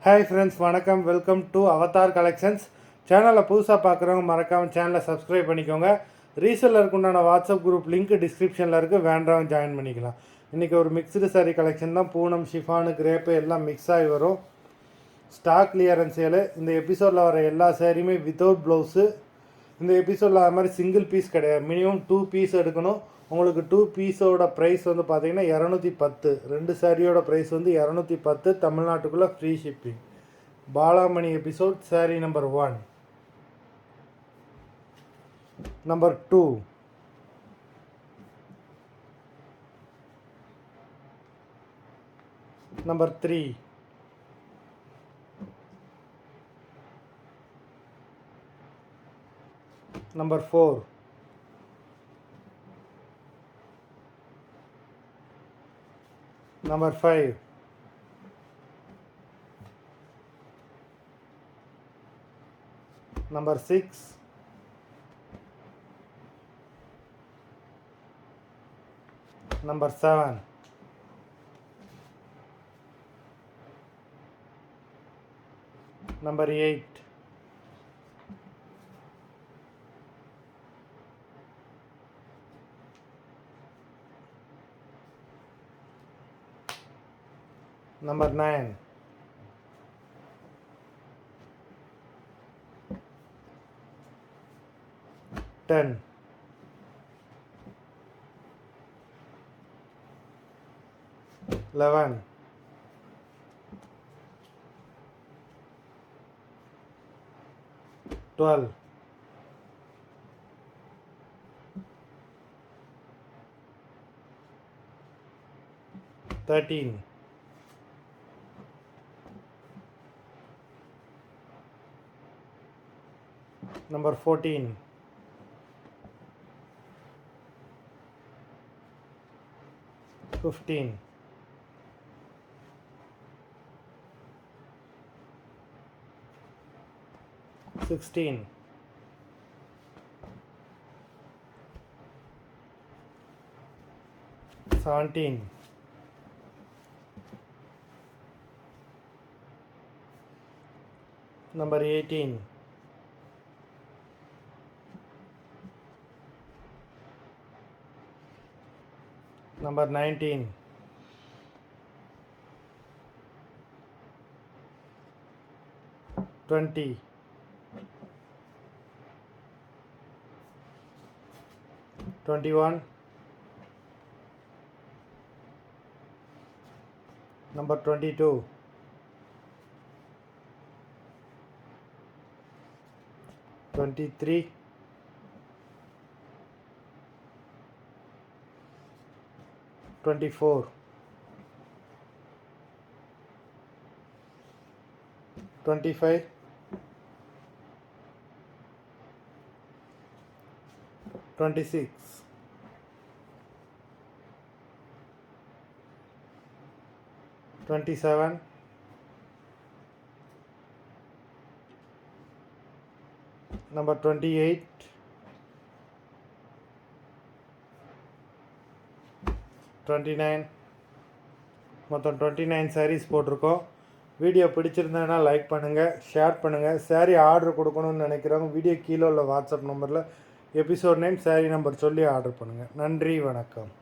Hi friends, வணக்கம். Welcome to Avatar collections. சேனலில் புதுசாக பார்க்குறவங்க மறக்காமல் சேனலை சப்ஸ்கிரைப் பண்ணிக்கோங்க. ரீசெல்லருக்கு உண்டான வாட்ஸ்அப் குரூப் லிங்க் டிஸ்கிரிப்ஷனில் இருக்குது, வேண்டவங்க ஜாயின் பண்ணிக்கலாம். இன்றைக்கி ஒரு மிக்ஸ்டு சாரீ கலெக்ஷன் தான். பூனம், ஷிஃபானு, கிரேப்பு எல்லாம் மிக்ஸ் ஆகி வரும். Stock clearance sale. இந்த எபிசோடில் வர எல்லா சாரியுமே வித்தவுட் ப்ளவுஸு. இந்த எபிசோடில் அது மாதிரி சிங்கிள் பீஸ் கிடையாது, மினிமம் 2 பீஸ் எடுக்கணும். உங்களுக்கு 2 பீஸோட ப்ரைஸ் வந்து பார்த்தீங்கன்னா 210. 2 சாரியோட ப்ரைஸ் வந்து 210. தமிழ்நாட்டுக்குள்ளே free shipping. Balamani episode sorry number 1. Number 2. Number 3. Number 4. Number 5. Number 6. Number 7. Number 8. Number 9. Ten. 11. 12. 13. 14. 15. 16. 17. 18. 19. 20. 21. 22. 23. 24. 25. 26. 27. 28. 29. மொத்தம் 29 சாரீஸ் போட்டிருக்கோம். வீடியோ பிடிச்சிருந்ததுன்னா லைக் பண்ணுங்கள், ஷேர் பண்ணுங்கள். சாரீ ஆர்டர் கொடுக்கணும்னு நினைக்கிறவங்க வீடியோ கீழே உள்ள வாட்ஸ்அப் நம்பரில் எபிசோட் நேம், சாரீ நம்பர் சொல்லி ஆர்டர் பண்ணுங்கள். நன்றி, வணக்கம்.